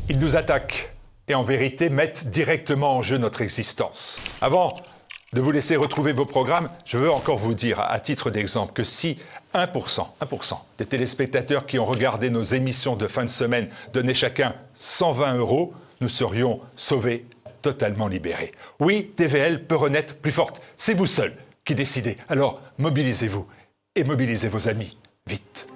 Ils nous attaquent et en vérité mettent directement en jeu notre existence. Avant de vous laisser retrouver vos programmes, je veux encore vous dire, à titre d'exemple, que si 1% des téléspectateurs qui ont regardé nos émissions de fin de semaine donnaient chacun 120 €, nous serions sauvés, totalement libérés. Oui, TVL peut renaître plus forte. C'est vous seul qui décidez. Alors, mobilisez-vous et mobilisez vos amis. Vite.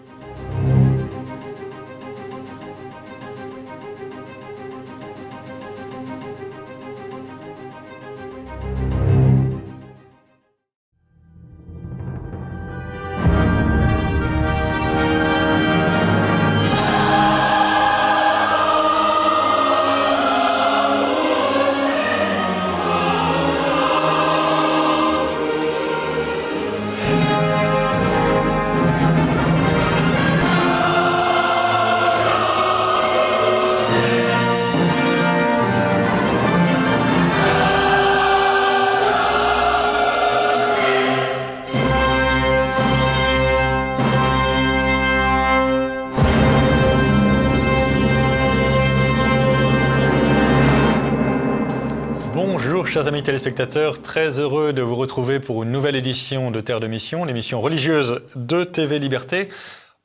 Bonjour chers amis téléspectateurs, très heureux de vous retrouver pour une nouvelle édition de Terre de Mission, l'émission religieuse de TV Liberté.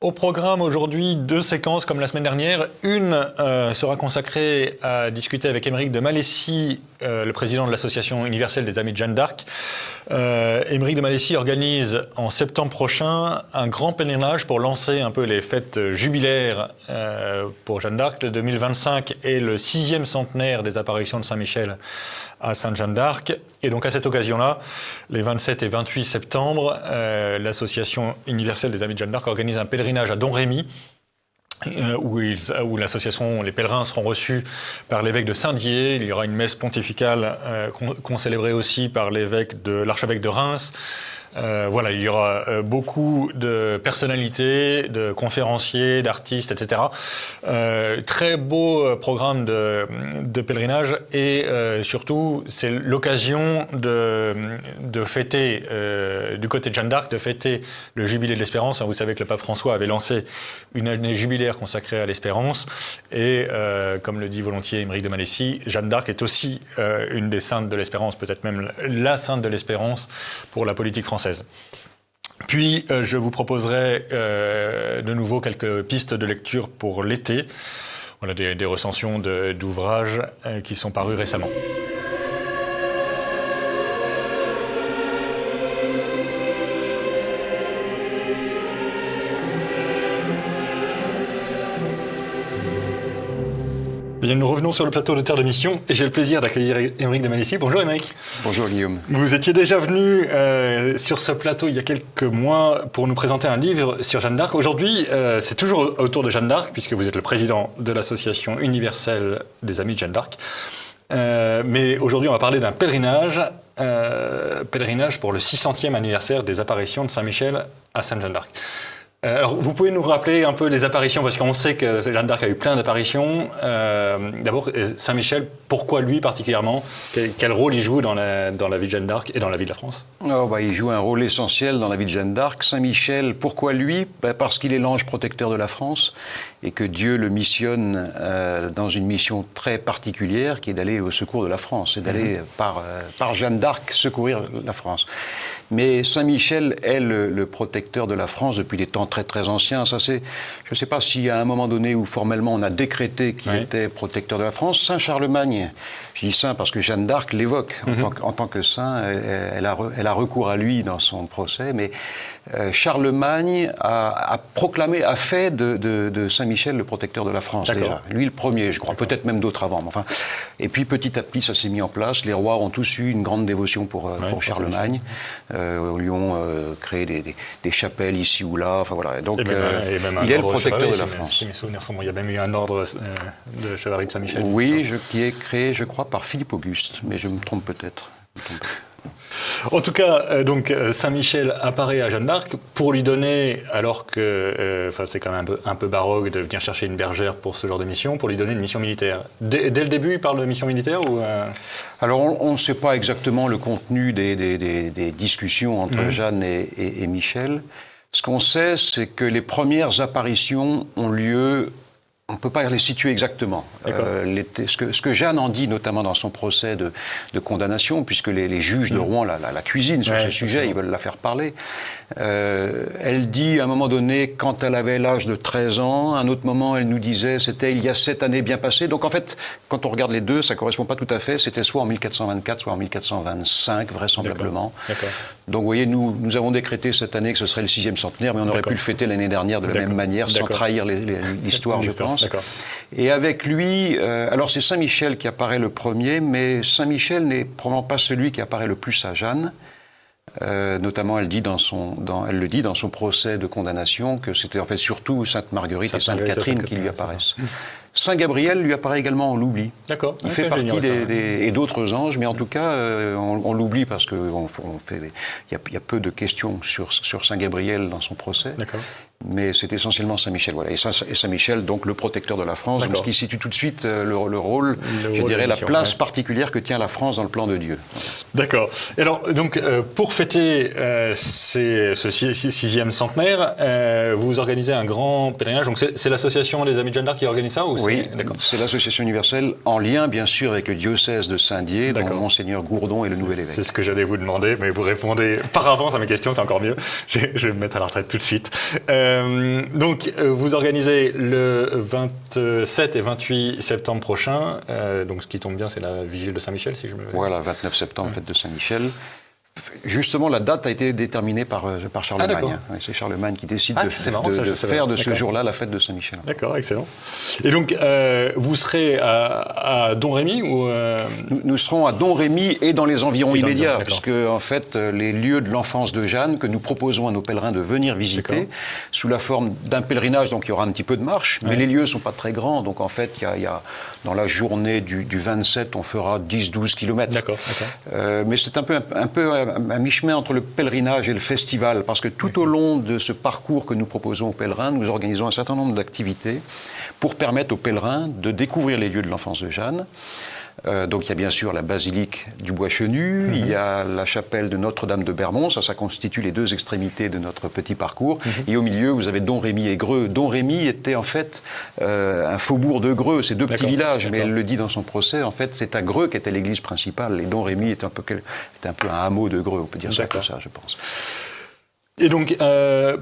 Au programme aujourd'hui, 2 séquences comme la semaine dernière. Une sera consacrée à discuter avec Aymeric de Malessie, le président de l'Association universelle des Amis de Jeanne d'Arc. Aymeric de Malessie organise en septembre prochain un grand pèlerinage pour lancer un peu les fêtes jubilaires pour Jeanne d'Arc. Le 2025 est le 6e centenaire des apparitions de Saint-Michel à Sainte-Jeanne d'Arc. Et donc à cette occasion-là, les 27 et 28 septembre, l'Association universelle des Amis de Jeanne d'Arc organise un pèlerinage à Domrémy, où l'association, les pèlerins seront reçus par l'évêque de Saint-Dié. Il y aura une messe pontificale qu'on célébrait aussi par l'archevêque de Reims. Voilà, il y aura beaucoup de personnalités, de conférenciers, d'artistes, etc. Très beau programme de pèlerinage et surtout, c'est l'occasion de fêter, du côté de Jeanne d'Arc, de fêter le Jubilé de l'Espérance. Vous savez que le pape François avait lancé une année jubilaire consacrée à l'Espérance et, comme le dit volontiers Aymeric de Malessie, Jeanne d'Arc est aussi une des saintes de l'Espérance, peut-être même la sainte de l'Espérance pour la politique française. Puis, je vous proposerai de nouveau quelques pistes de lecture pour l'été. Voilà des recensions d'ouvrages qui sont parus récemment. Bien, nous revenons sur le plateau de Terre de Mission et j'ai le plaisir d'accueillir Aymeric de Malessie. Bonjour Aymeric. Bonjour Guillaume. Vous étiez déjà venu sur ce plateau il y a quelques mois pour nous présenter un livre sur Jeanne d'Arc. Aujourd'hui, c'est toujours autour de Jeanne d'Arc puisque vous êtes le président de l'Association universelle des Amis de Jeanne d'Arc. Mais aujourd'hui, on va parler d'un pèlerinage pour le 600e anniversaire des apparitions de Saint-Michel à Sainte-Jeanne d'Arc. Alors, vous pouvez nous rappeler un peu les apparitions, parce qu'on sait que Jeanne d'Arc a eu plein d'apparitions. D'abord, Saint-Michel, pourquoi lui particulièrement ? Quel rôle il joue dans la vie de Jeanne d'Arc et dans la vie de la France ? Il joue un rôle essentiel dans la vie de Jeanne d'Arc. Saint-Michel, pourquoi lui ? Parce qu'il est l'ange protecteur de la France et que Dieu le missionne dans une mission très particulière qui est d'aller au secours de la France et d'aller par Jeanne d'Arc secourir la France. Mais Saint-Michel est le protecteur de la France depuis des temps très très anciens. Ça, je ne sais pas si à un moment donné où formellement on a décrété qu'il était protecteur de la France. Saint Charlemagne, je dis saint parce que Jeanne d'Arc l'évoque en tant que saint, elle a recours à lui dans son procès, mais Charlemagne a fait de Saint-Michel le protecteur de la France. D'accord. Déjà. Lui le premier, je crois, peut-être même d'autres avant. Mais enfin, et puis petit à petit ça s'est mis en place, les rois ont tous eu une grande dévotion pour Charlemagne, lui ont créé des chapelles ici ou là, enfin voilà. Donc il est le protecteur de la France. Si mes souvenirs sont bons, il y a même eu un ordre de chevalerie de Saint-Michel. Oui, qui est créé, je crois, par Philippe Auguste, mais je me trompe peut-être. En tout cas, donc Saint-Michel apparaît à Jeanne d'Arc pour lui donner, alors que c'est quand même un peu baroque de venir chercher une bergère pour ce genre de mission, pour lui donner une mission militaire. Dès le début, il parle de mission militaire ou Alors, on ne sait pas exactement le contenu des discussions entre Jeanne et Michel. Ce qu'on sait, c'est que les premières apparitions ont lieu. On ne peut pas les situer exactement. Ce que Jeanne en dit, notamment dans son procès de condamnation, puisque les juges de Rouen la cuisinent sur ce sujet, ils veulent la faire parler. Elle dit, à un moment donné, quand elle avait l'âge de 13 ans, à un autre moment, elle nous disait, c'était il y a 7 années bien passées. Donc en fait, quand on regarde les deux, ça ne correspond pas tout à fait. C'était soit en 1424, soit en 1425, vraisemblablement. D'accord. Donc vous voyez, nous avons décrété cette année que ce serait le 6e centenaire, mais on aurait pu le fêter l'année dernière de la même manière, sans trahir l'histoire, je pense. Et avec lui, alors c'est Saint Michel qui apparaît le premier, mais Saint Michel n'est probablement pas celui qui apparaît le plus à Jeanne. Notamment, elle le dit dans son procès de condamnation que c'était en fait surtout Sainte Marguerite et Sainte Catherine qui lui apparaissent. Saint Gabriel lui apparaît également, on l'oublie. D'accord. Il fait partie et d'autres anges, mais en tout cas, on l'oublie parce qu'il y a peu de questions sur Saint Gabriel dans son procès. D'accord. Mais c'est essentiellement Saint Michel. Voilà. Et Saint Michel, donc le protecteur de la France, donc, ce qui situe tout de suite le rôle, je dirais, la place particulière que tient la France dans le plan de Dieu. D'accord. Et alors, donc, pour fêter ce 6e centenaire, vous organisez un grand pèlerinage. Donc, c'est l'association des Amis de Jeanne d'Arc qui organise ça ou Oui, c'est l'association universelle, en lien, bien sûr, avec le diocèse de Saint-Dié, dont Monseigneur Gourdon est le nouvel évêque. C'est ce que j'allais vous demander, mais vous répondez par avance à mes questions, c'est encore mieux. Je vais me mettre à la retraite tout de suite. Donc, vous organisez le 27 et 28 septembre prochain. Donc, ce qui tombe bien, c'est la vigile de Saint-Michel, si je me... Voilà, 29 septembre, fête de Saint-Michel. Justement, la date a été déterminée par Charlemagne. C'est Charlemagne qui décide de faire de ce jour-là la fête de Saint-Michel. D'accord, excellent. Et donc, vous serez à Domrémy ou Nous serons à Domrémy et dans les environs immédiats, puisque en fait, les lieux de l'enfance de Jeanne que nous proposons à nos pèlerins de venir visiter, sous la forme d'un pèlerinage, donc il y aura un petit peu de marche, mais les lieux ne sont pas très grands, donc en fait, il y a dans la journée du 27, on fera 10-12 km. D'accord. Mais c'est un peu à mi-chemin entre le pèlerinage et le festival, parce que tout au long de ce parcours que nous proposons aux pèlerins, nous organisons un certain nombre d'activités pour permettre aux pèlerins de découvrir les lieux de l'enfance de Jeanne. Donc il y a bien sûr la basilique du Bois-Chenu, il y a la chapelle de Notre-Dame de Bermond, ça constitue les deux extrémités de notre petit parcours. Et au milieu, vous avez Domrémy et Greux. Domrémy était en fait un faubourg de Greux, c'est deux petits villages, mais elle le dit dans son procès, en fait c'est à Greux qu'était l'église principale, et Domrémy est un peu un hameau de Greux, on peut dire ça comme ça, je pense. Et donc,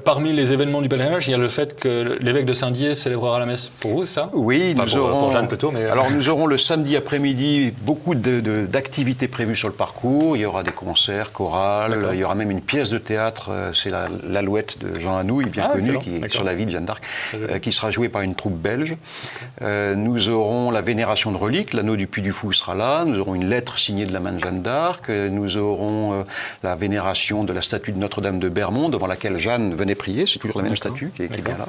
parmi les événements du pèlerinage, il y a le fait que l'évêque de Saint-Dié célébrera la messe pour vous, ça ? Oui, enfin, pour Jeanne plutôt, mais... Alors, nous aurons le samedi après-midi beaucoup d'activités prévues sur le parcours. Il y aura des concerts, chorales, il y aura même une pièce de théâtre, c'est l'Alouette de Jean Anouilh, bien connu, qui est sur la vie de Jeanne d'Arc, qui sera jouée par une troupe belge. Nous aurons la vénération de reliques, l'anneau du Puy du Fou sera là, nous aurons une lettre signée de la main de Jeanne d'Arc, nous aurons la vénération de la statue de Notre-Dame de Bermond, devant laquelle Jeanne venait prier, c'est toujours la même statue qui est bien là.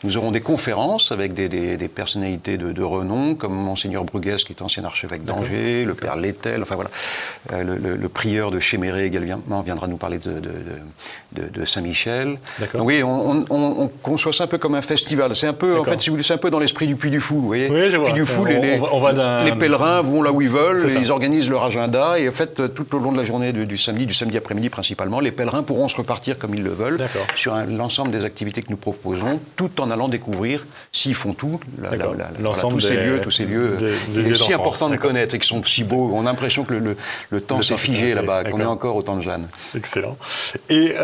Nous aurons des conférences avec des personnalités de renom, comme Monseigneur Bruguès, qui est ancien archevêque d'Angers, le Père Lettel, enfin voilà. Le prieur de Chéméré également viendra nous parler de Saint-Michel. Donc oui, on conçoit ça un peu comme un festival. C'est un peu, en fait, si vous voulez, c'est un peu dans l'esprit du Puy du Fou, vous voyez. Oui, je vois. Puy du Fou, les pèlerins vont là où ils veulent, ils organisent leur agenda, et en fait, tout au long de la journée du samedi après-midi principalement, les pèlerins pourront se repartir comme ils le veulent sur l'ensemble des activités que nous proposons, tout en allant découvrir, s'ils font tout, tous ces lieux, c'est si important de connaître et qui sont si beaux. On a l'impression que le temps s'est figé là-bas, qu'on est encore au temps de Jeanne. Excellent. Et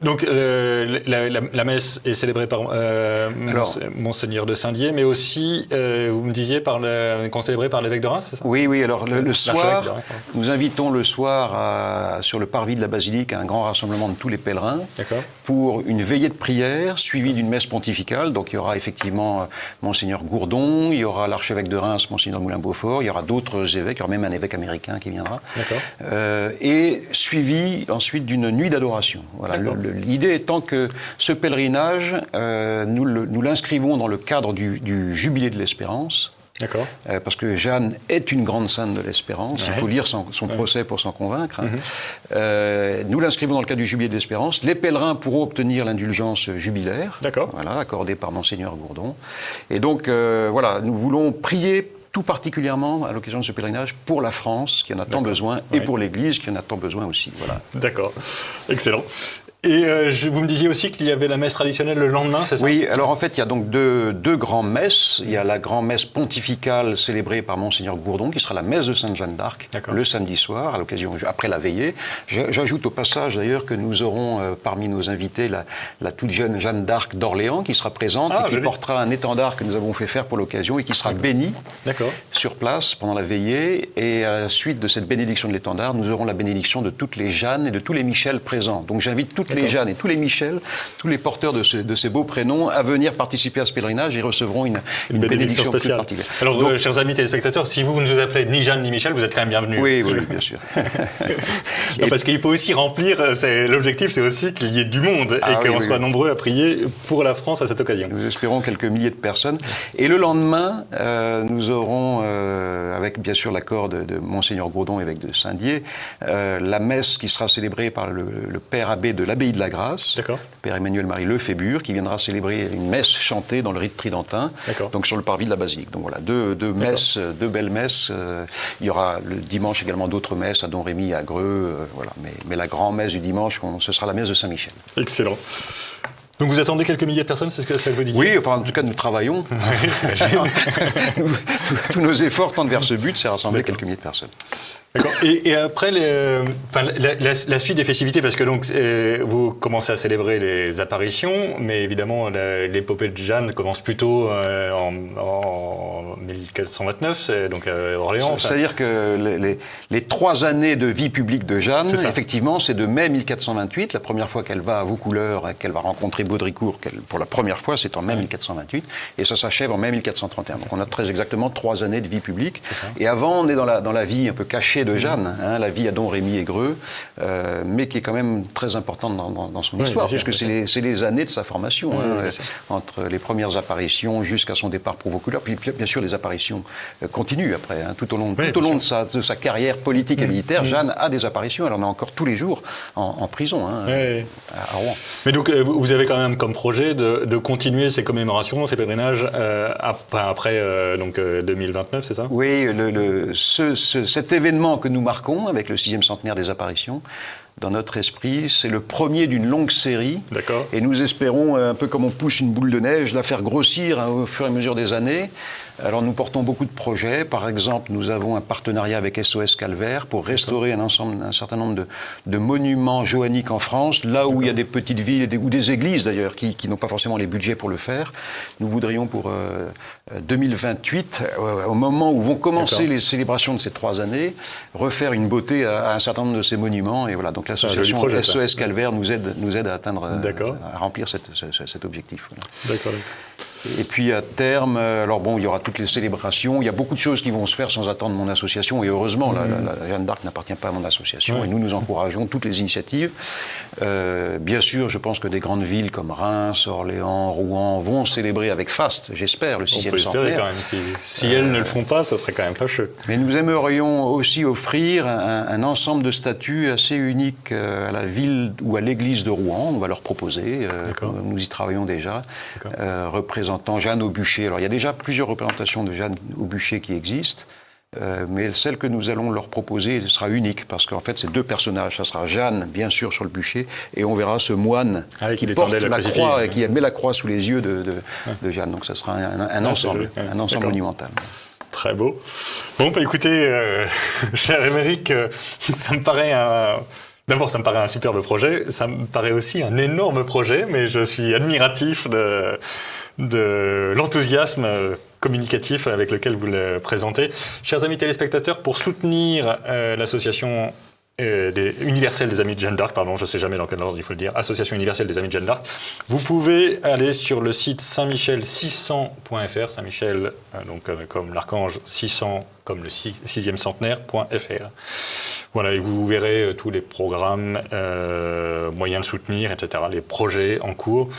donc la messe est célébrée par Monseigneur de Saint-Dié, mais aussi, vous me disiez, qu'on célébrait par l'évêque de Reims, c'est ça ? Oui, alors le soir, nous invitons le soir sur le parvis de la basilique à un grand rassemblement de tous les pèlerins pour une veillée de prière suivie d'une messe pontificale. Donc il y aura effectivement Monseigneur Gourdon, il y aura l'archevêque de Reims, Monseigneur Moulin-Beaufort, il y aura d'autres évêques, il y aura même un évêque américain qui viendra. Et suivi ensuite d'une nuit d'adoration. Voilà, l'idée étant que ce pèlerinage, nous l'inscrivons dans le cadre du Jubilé de l'Espérance. Parce que Jeanne est une grande sainte de l'Espérance, il faut lire son procès pour s'en convaincre. Nous l'inscrivons dans le cadre du Jubilé de l'Espérance. Les pèlerins pourront obtenir l'indulgence jubilaire, accordée par Monseigneur Gourdon. Et donc, nous voulons prier tout particulièrement à l'occasion de ce pèlerinage pour la France qui en a tant besoin et pour l'Église qui en a tant besoin aussi. Voilà. D'accord, excellent. Et vous me disiez aussi qu'il y avait la messe traditionnelle le lendemain, c'est ça? Oui, alors en fait, il y a donc deux grandes messes. Il y a la grand-messe pontificale célébrée par Monseigneur Gourdon, qui sera la messe de Sainte-Jeanne d'Arc, le samedi soir, à l'occasion, après la veillée. J'ajoute au passage d'ailleurs que nous aurons parmi nos invités la toute jeune Jeanne d'Arc d'Orléans, qui sera présente et qui portera un étendard que nous avons fait faire pour l'occasion et qui sera béni sur place pendant la veillée. Et à la suite de cette bénédiction de l'étendard, nous aurons la bénédiction de toutes les Jeannes et de tous les Michel présents. Donc j'invite toutes les Jeannes et tous les Michel, tous les porteurs de ces beaux prénoms, à venir participer à ce pèlerinage et recevront une bénédiction spéciale. Particulière. Alors, donc, chers amis téléspectateurs, si vous ne vous appelez ni Jeanne ni Michel, vous êtes quand même bienvenus. Oui, bien sûr. Non, parce qu'il faut aussi remplir, l'objectif c'est aussi qu'il y ait du monde et qu'on soit nombreux à prier pour la France à cette occasion. Nous espérons quelques milliers de personnes. Et le lendemain, nous aurons, avec bien sûr l'accord de Monseigneur Gourdon, évêque de Saint-Dié, la messe qui sera célébrée par le père abbé de l'abbaye de la Grâce, le père Emmanuel-Marie Lefébure, qui viendra célébrer une messe chantée dans le rite tridentin, donc sur le parvis de la basilique. Donc voilà, deux messes, deux belles messes. Il y aura le dimanche également d'autres messes à Domrémy, à Greux, voilà. Mais la grande messe du dimanche, ce sera la messe de Saint-Michel. Excellent. Donc vous attendez quelques milliers de personnes, c'est ce que ça vous dit? Oui, enfin en tout cas nous travaillons. Tous nos efforts tendent vers ce but, c'est rassembler quelques milliers de personnes. D'accord. Et après, la suite des festivités, parce que donc vous commencez à célébrer les apparitions, mais évidemment l'épopée de Jeanne commence plutôt en 1429, donc à Orléans. C'est-à-dire que les 3 années de vie publique de Jeanne, effectivement, c'est de mai 1428, la première fois qu'elle va à Vaucouleurs, qu'elle va rencontrer Baudricourt, pour la première fois, c'est en mai 1428, et ça s'achève en mai 1431. Donc on a très exactement 3 années de vie publique. Et avant, on est dans la vie un peu cachée de Jeanne, la vie à Domrémy et Greux, mais qui est quand même très importante dans son histoire, puisque c'est les années de sa formation, entre les premières apparitions jusqu'à son départ pour Vaucouleurs, puis bien sûr les apparitions continuent après, tout au long de sa carrière politique et militaire. Jeanne a des apparitions, elle en a encore tous les jours en prison à Rouen. Mais donc vous avez quand même comme projet de continuer ces commémorations, ces pèlerinages après donc 2029, c'est ça? Oui, cet événement que nous marquons avec le 6e centenaire des apparitions, dans notre esprit, c'est le premier d'une longue série. D'accord. Et nous espérons, un peu comme on pousse une boule de neige, la faire grossir au fur et à mesure des années. Alors nous portons beaucoup de projets. Par exemple, nous avons un partenariat avec SOS Calvaire pour restaurer un certain nombre de monuments joanniques en France, là où il y a des petites villes ou des églises d'ailleurs qui n'ont pas forcément les budgets pour le faire. Nous voudrions pour 2028, au moment où vont commencer les célébrations de ces 3 années, refaire une beauté à un certain nombre de ces monuments. Et voilà, donc l'association SOS Calvaire nous aide à atteindre, à remplir cet objectif. Voilà. D'accord. Et puis à terme, alors bon, il y aura toutes les célébrations, il y a beaucoup de choses qui vont se faire sans attendre mon association, et heureusement, la Jeanne d'Arc n'appartient pas à mon association, et nous encourageons toutes les initiatives. Bien sûr, je pense que des grandes villes comme Reims, Orléans, Rouen vont célébrer avec faste, j'espère, le 6e centenaire. On peut espérer quand même, si elles ne le font pas, ça serait quand même fâcheux. Mais nous aimerions aussi offrir un ensemble de statues assez uniques à la ville ou à l'église de Rouen, on va leur proposer, nous y travaillons déjà, représentant Jeanne au bûcher. Alors il y a déjà plusieurs représentations de Jeanne au bûcher qui existent, mais celle que nous allons leur proposer sera unique, parce qu'en fait c'est 2 personnages. Ça sera Jeanne, bien sûr, sur le bûcher, et on verra ce moine qui porte la croix et qui met la croix sous les yeux de Jeanne. Donc ça sera un ensemble monumental. Très beau. Bon, bah, écoutez, cher Émeric, ça me paraît D'abord, ça me paraît un superbe projet, ça me paraît aussi un énorme projet, mais je suis admiratif de l'enthousiasme communicatif avec lequel vous le présentez. Chers amis téléspectateurs, pour soutenir l'association universelle des Amis de Jeanne d'Arc, pardon, je ne sais jamais dans quel ordre il faut le dire, Association universelle des Amis de Jeanne d'Arc, vous pouvez aller sur le site saintmichel600.fr, Saint-Michel, donc comme l'archange 600, comme le 6e centenaire.fr. Voilà, et vous verrez tous les programmes, moyens de soutenir, etc., les projets en cours.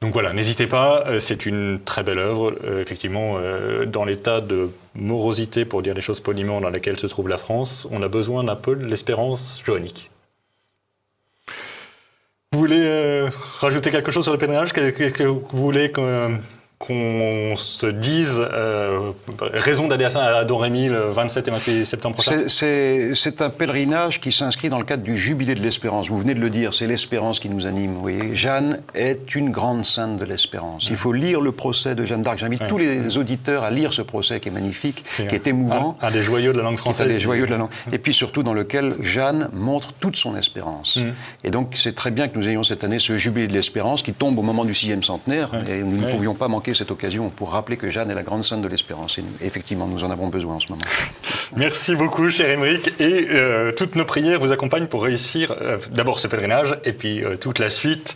Donc voilà, n'hésitez pas, c'est une très belle œuvre. Effectivement, dans l'état de morosité, pour dire les choses poliment, dans laquelle se trouve la France, on a besoin d'un peu de l'espérance joannique. Vous voulez rajouter quelque chose sur le pèlerinage? Qu'est-ce que vous voulez qu'on qu'on se dise raison d'aller à Domrémy le 27 et 28 septembre prochain? C'est un pèlerinage qui s'inscrit dans le cadre du Jubilé de l'Espérance. Vous venez de le dire, c'est l'espérance qui nous anime. Vous voyez, Jeanne est une grande sainte de l'espérance. Il faut lire le procès de Jeanne d'Arc. J'invite tous les auditeurs à lire ce procès qui est magnifique, qui est émouvant. Un des joyaux de la langue française. Un des joyaux de la langue. Et puis surtout dans lequel Jeanne montre toute son espérance. Et donc c'est très bien que nous ayons cette année ce Jubilé de l'Espérance qui tombe au moment du 6e centenaire. Et nous ne pouvions pas manquer cette occasion pour rappeler que Jeanne est la grande sainte de l'espérance. Et effectivement, nous en avons besoin en ce moment. Merci beaucoup, cher Aymeric. Et toutes nos prières vous accompagnent pour réussir d'abord ce pèlerinage et puis toute la suite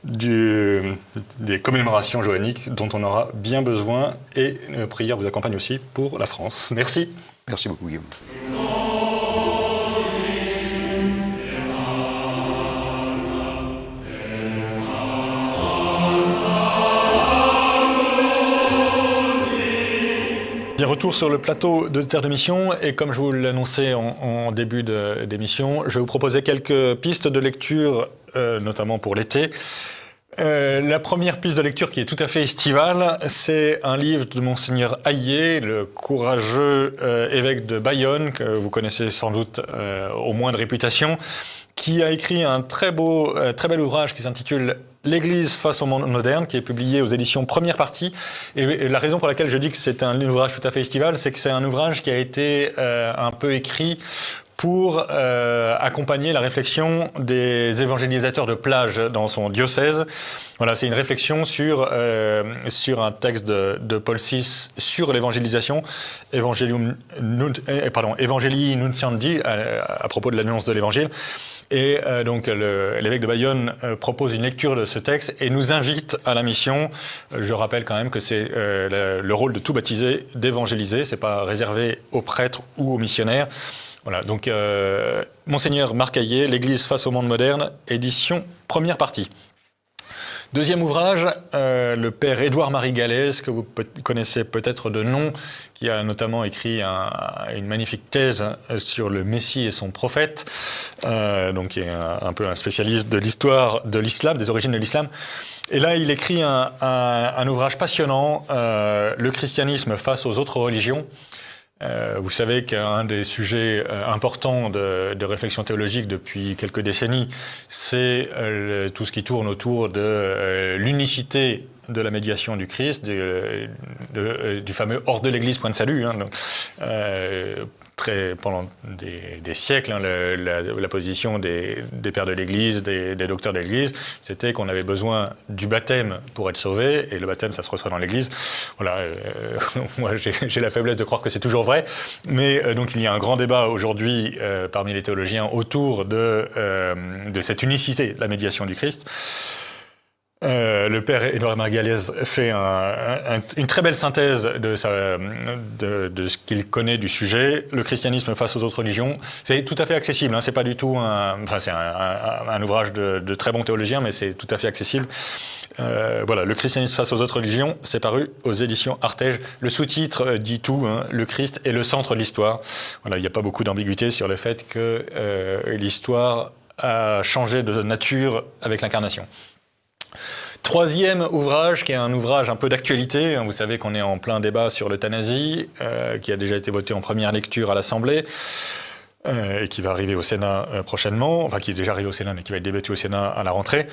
des commémorations joanniques dont on aura bien besoin. Et nos prières vous accompagnent aussi pour la France. Merci. Merci beaucoup, Guillaume. Bien, retour sur le plateau de Terre de Mission, et comme je vous l'annonçais en début d'émission, je vais vous proposer quelques pistes de lecture, notamment pour l'été. La première piste de lecture qui est tout à fait estivale, c'est un livre de Monseigneur Hayet, le courageux évêque de Bayonne, que vous connaissez sans doute au moins de réputation, qui a écrit un très bel ouvrage qui s'intitule L'Église face au monde moderne, qui est publié aux éditions Première Partie. Et la raison pour laquelle je dis que c'est un ouvrage tout à fait estival, c'est que c'est un ouvrage qui a été un peu écrit pour accompagner la réflexion des évangélisateurs de plage dans son diocèse. Voilà, c'est une réflexion sur un texte de Paul VI sur l'évangélisation, Evangelii Nuntiandi, à propos de l'annonce de l'évangile. Et donc l'évêque de Bayonne propose une lecture de ce texte et nous invite à la mission. Je rappelle quand même que c'est le rôle de tout baptisé d'évangéliser, c'est pas réservé aux prêtres ou aux missionnaires. Voilà, donc Monseigneur Marc Hayet, L'Église face au monde moderne, édition Première Partie. Deuxième ouvrage, le père Édouard-Marie Galès, que vous connaissez peut-être de nom, qui a notamment écrit une magnifique thèse sur le Messie et son prophète, donc qui est un peu un spécialiste de l'histoire de l'islam, des origines de l'islam. Et là, il écrit un ouvrage passionnant, Le christianisme face aux autres religions. Vous savez qu'un des sujets importants de réflexion théologique depuis quelques décennies, c'est tout ce qui tourne autour de l'unicité de la médiation du Christ, du fameux « hors de l'Église, point de salut ». Pendant des siècles, la position des pères de l'Église, des docteurs de l'Église, c'était qu'on avait besoin du baptême pour être sauvé, et le baptême, ça se reçoit dans l'Église. Voilà, moi j'ai la faiblesse de croire que c'est toujours vrai, mais donc il y a un grand débat aujourd'hui parmi les théologiens autour de cette unicité de la médiation du Christ. Le père Édouard-Marie Galès fait une très belle synthèse de ce qu'il connaît du sujet. Le christianisme face aux autres religions, c'est tout à fait accessible. Hein, c'est pas du tout c'est un ouvrage de très bons théologiens, mais c'est tout à fait accessible. Voilà, le christianisme face aux autres religions, c'est paru aux éditions Artege. Le sous-titre dit tout, hein, le Christ est le centre de l'histoire. Voilà, il n'y a pas beaucoup d'ambiguïté sur le fait que l'histoire a changé de nature avec l'incarnation. Troisième ouvrage, qui est un ouvrage un peu d'actualité. Vous savez qu'on est en plein débat sur l'euthanasie, qui a déjà été voté en première lecture à l'Assemblée, et qui va arriver au Sénat prochainement, enfin qui est déjà arrivé au Sénat, mais qui va être débattu au Sénat à la rentrée.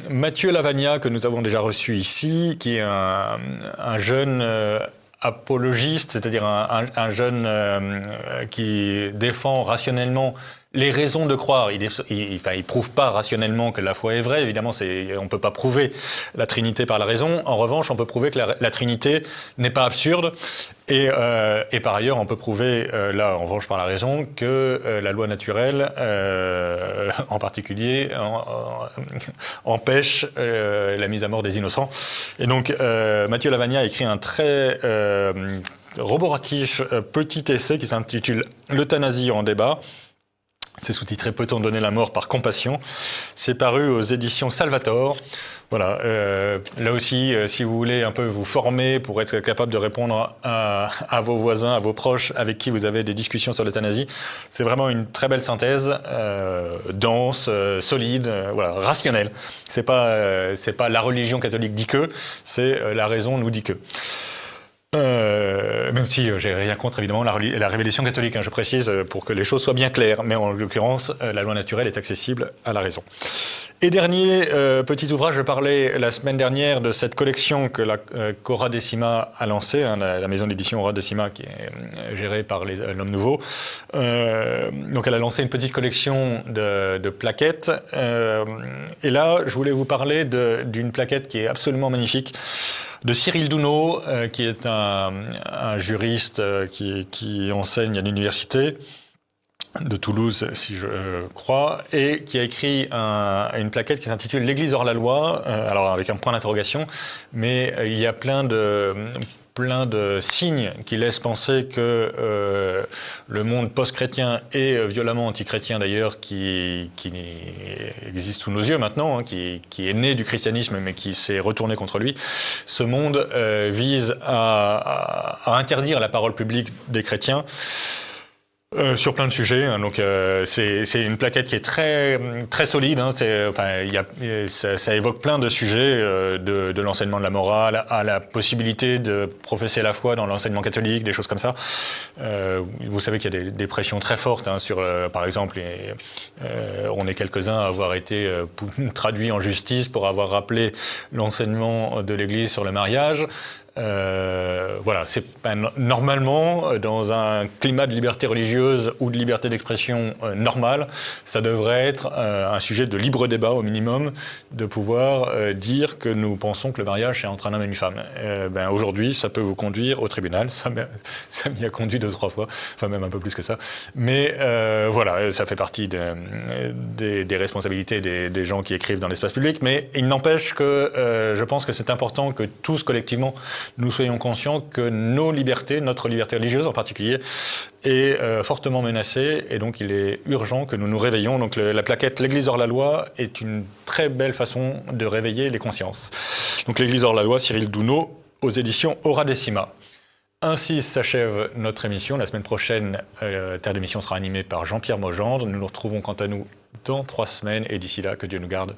Mathieu Lavagna, que nous avons déjà reçu ici, qui est un jeune apologiste, c'est-à-dire un jeune qui défend rationnellement les raisons de croire. Il prouve pas rationnellement que la foi est vraie. Évidemment, on peut pas prouver la Trinité par la raison. En revanche, on peut prouver que la Trinité n'est pas absurde. Et par ailleurs, on peut prouver, là, en revanche, par la raison, que la loi naturelle, en particulier, empêche la mise à mort des innocents. Et donc, Mathieu Lavagna a écrit un très roboratif petit essai qui s'intitule « L'euthanasie en débat ». C'est sous-titré « Peut-on donner la mort par compassion ?» C'est paru aux éditions Salvator. Voilà, là aussi, si vous voulez un peu vous former pour être capable de répondre à vos voisins, à vos proches avec qui vous avez des discussions sur l'euthanasie, c'est vraiment une très belle synthèse, dense, solide, voilà, rationnelle. C'est pas la religion catholique dit que, c'est la raison nous dit que. Même si j'ai rien contre évidemment la révélation catholique, je précise pour que les choses soient bien claires, mais en l'occurrence la loi naturelle est accessible à la raison. Et dernier petit ouvrage, je parlais la semaine dernière de cette collection que qu'Hora Decima a lancée, la maison d'édition Hora Decima qui est gérée par l'Homme Nouveau. Donc elle a lancé une petite collection de plaquettes. Et là, je voulais vous parler d'une plaquette qui est absolument magnifique, de Cyril Douno, qui est un juriste qui enseigne à l'université de Toulouse, si je crois, et qui a écrit une plaquette qui s'intitule « L'Église hors la loi », alors avec un point d'interrogation, mais il y a plein de signes qui laissent penser que le monde post-chrétien et violemment anti-chrétien d'ailleurs, qui existe sous nos yeux maintenant, qui est né du christianisme mais qui s'est retourné contre lui, ce monde vise à interdire la parole publique des chrétiens. Sur plein de sujets, donc c'est une plaquette qui est très très solide. Ça évoque plein de sujets, de l'enseignement de la morale à la possibilité de professer la foi dans l'enseignement catholique, des choses comme ça. Vous savez qu'il y a des pressions très fortes sur, par exemple, on est quelques-uns à avoir été traduits en justice pour avoir rappelé l'enseignement de l'Église sur le mariage. Voilà, c'est normalement dans un climat de liberté religieuse ou de liberté d'expression normale, ça devrait être un sujet de libre débat au minimum, de pouvoir dire que nous pensons que le mariage c'est entre un homme et une femme. Aujourd'hui, ça peut vous conduire au tribunal. Ça m'y a conduit 2-3 fois, enfin même un peu plus que ça. Mais voilà, ça fait partie des responsabilités des gens qui écrivent dans l'espace public. Mais il n'empêche que je pense que c'est important que tous collectivement nous soyons conscients que notre liberté religieuse en particulier, est fortement menacée et donc il est urgent que nous nous réveillons. Donc la plaquette « L'Église hors la loi » est une très belle façon de réveiller les consciences. Donc l'Église hors la loi, Cyril Douno, aux éditions Hora Decima. Ainsi s'achève notre émission. La semaine prochaine, Terre d'émission sera animée par Jean-Pierre Mogendre. Nous nous retrouvons quant à nous dans 3 semaines et d'ici là, que Dieu nous garde.